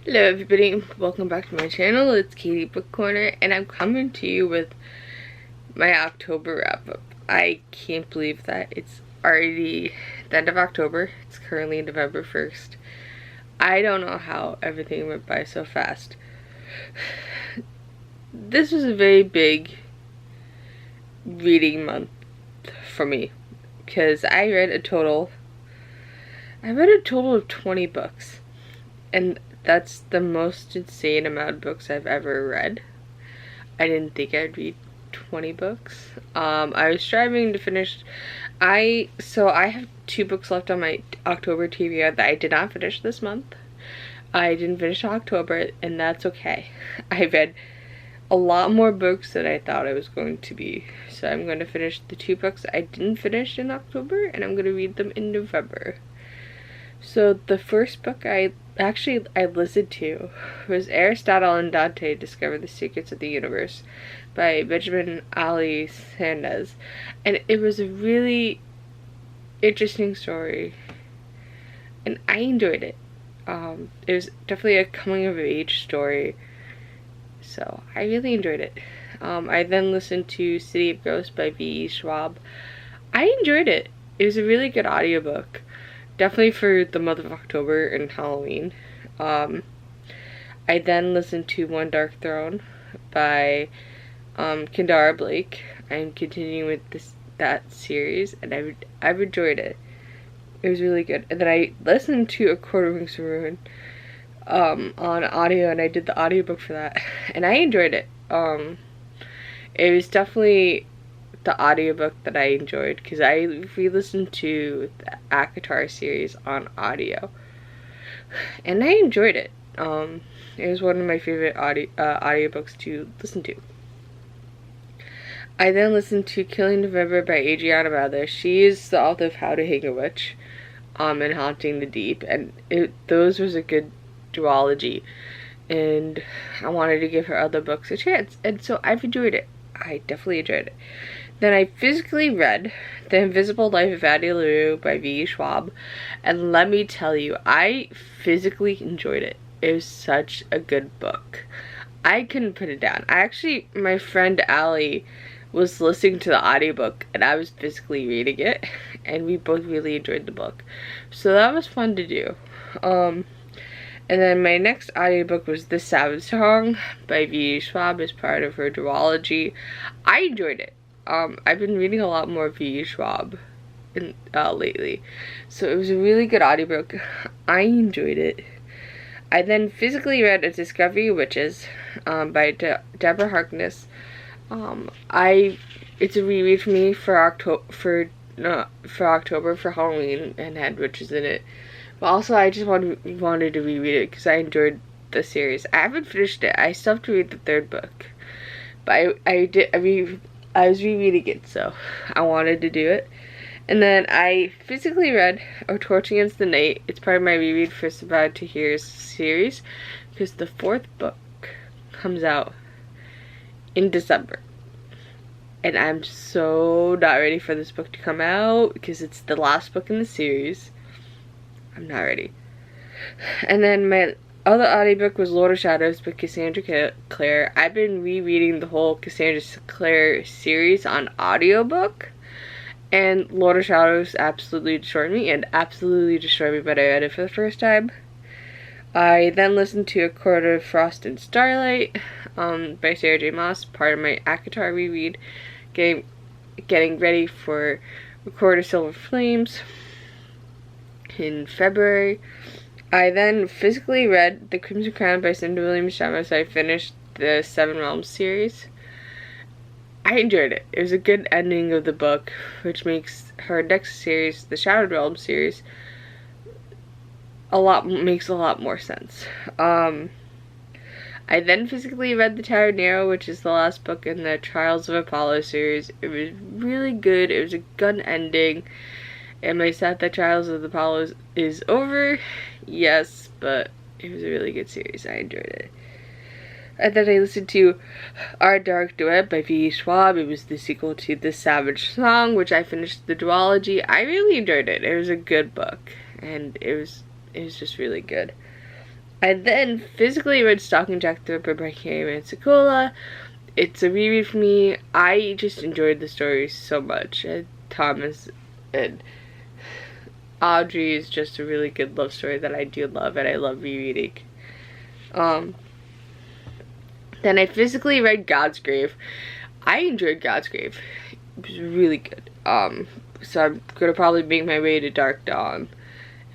Hello everybody, welcome back to my channel. It's Katie Book Corner and I'm coming to you with my October wrap up. I can't believe that it's already the end of October. It's currently November 1st. I don't know how everything went by so fast. This was a very big reading month for me because I read a total of 20 books, and that's the most insane amount of books I've ever read. I didn't think I'd read 20 books. I was striving to finish. I have 2 books left on my October TBR that I did not finish this month. I didn't finish October, and that's okay. I read a lot more books than I thought I was going to be. So I'm going to finish the 2 books I didn't finish in October, and I'm going to read them in November. So the first book I listened to was Aristotle and Dante Discover the Secrets of the Universe by Benjamin Ali Sandez, and it was a really interesting story and I enjoyed it. It was definitely a coming of age story, so I really enjoyed it. I then listened to City of Ghosts by V.E. Schwab. I enjoyed it. It was a really good audiobook. Definitely for the month of October and Halloween. I then listened to One Dark Throne by Kendara Blake. I'm continuing with that series, and I've enjoyed it. It was really good. And then I listened to A Quarter Wings of Ruin on audio, and I did the audiobook for that, and I enjoyed it. It was definitely the audiobook that I enjoyed because I re-listened to the ACOTAR series on audio and I enjoyed it. It was one of my favorite audiobooks to listen to. I then listened to Killing November by Adriana Mather. She is the author of How to Hang a Witch and Haunting the Deep, and those was a good duology, and I wanted to give her other books a chance, and so I've enjoyed it. I definitely enjoyed it. Then I physically read The Invisible Life of Addie LaRue by V.E. Schwab, and let me tell you, I physically enjoyed it. It was such a good book. I couldn't put it down. My friend Allie was listening to the audiobook and I was physically reading it, and we both really enjoyed the book. So that was fun to do. And then my next audiobook was The Sabbath Song by V.E. Schwab as part of her duology. I enjoyed it. I've been reading a lot more V.E. Schwab lately, so it was a really good audiobook. I enjoyed it. I then physically read A Discovery of Witches by Deborah Harkness. It's a reread for me for October for Halloween, and had witches in it. But also I just wanted to reread it because I enjoyed the series. I haven't finished it. I still have to read the 3rd book, but I was rereading it, so I wanted to do it. And then I physically read A Torch Against the Night. It's part of my reread for Survive to Hear's series, because the 4th book comes out in December. And I'm so not ready for this book to come out because it's the last book in the series. I'm not ready. And then my other audiobook was Lord of Shadows by Cassandra Clare. I've been rereading the whole Cassandra Clare series on audiobook, and Lord of Shadows absolutely destroyed me, but I read it for the first time. I then listened to A Court of Frost and Starlight by Sarah J. Maas, part of my ACOTAR reread, getting ready for A Court of Silver Flames in February. I then physically read The Crimson Crown by Cinda Williams Shammas, so I finished the 7 Realms series. I enjoyed it. It was a good ending of the book, which makes her next series, the Shadowed Realms series, makes a lot more sense. I then physically read The Tower of Nero, which is the last book in the Trials of Apollo series. It was really good. It was a good ending. Am I sad that Trials of Apollo is over? Yes, but it was a really good series. I enjoyed it. And then I listened to Our Dark Duet by V.E. Schwab. It was the sequel to The Savage Song, which I finished the duology. I really enjoyed it. It was a good book, and it was just really good. I then physically read Stalking Jack the Ripper by Carrie Pensacola. It's a reread for me. I just enjoyed the story so much. Thomas and Audrey is just a really good love story that I do love, and I love rereading. Then I physically read God's Grave. I enjoyed God's Grave. It was really good. So I'm gonna probably make my way to Dark Dawn.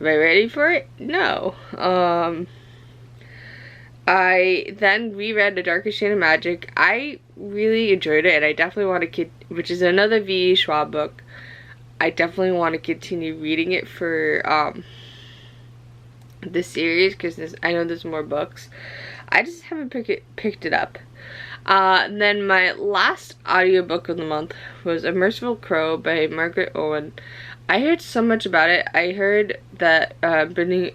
Am I ready for it? No. I then reread The Darkest Shade of Magic. I really enjoyed it, and I definitely want to which is another V. Schwab book. I definitely want to continue reading it for the series, because I know there's more books. I just haven't picked it up. And then my last audiobook of the month was A Merciful Crow by Margaret Owen. I heard so much about it. I heard that Brittany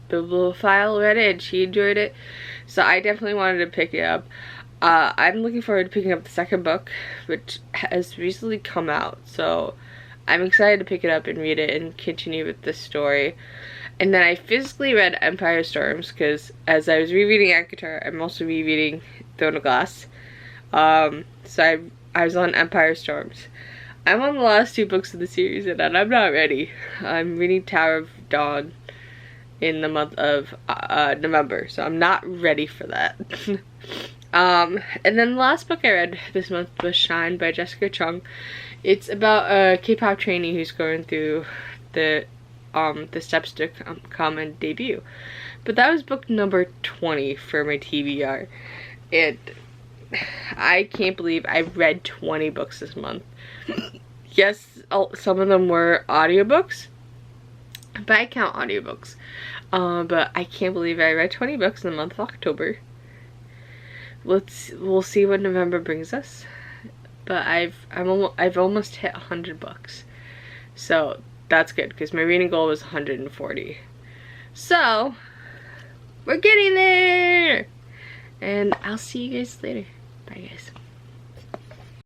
Bibliophile read it and she enjoyed it, so I definitely wanted to pick it up. I'm looking forward to picking up the second book, which has recently come out, so I'm excited to pick it up and read it and continue with this story. And then I physically read Empire Storms, because as I was rereading ACOTAR, I'm also rereading Throne of Glass. So I was on Empire Storms. I'm on the last 2 books of the series, and I'm not ready. I'm reading Tower of Dawn in the month of November, so I'm not ready for that. And then the last book I read this month was Shine by Jessica Chung. It's about a K-pop trainee who's going through the steps to come and debut. But that was book number 20 for my TBR. And I can't believe I've read 20 books this month. Yes, some of them were audiobooks, but I count audiobooks. But I can't believe I read 20 books in the month of October. We'll see what November brings us. But I've almost hit 100 books, so that's good, because my reading goal was 140. So we're getting there, and I'll see you guys later. Bye, guys.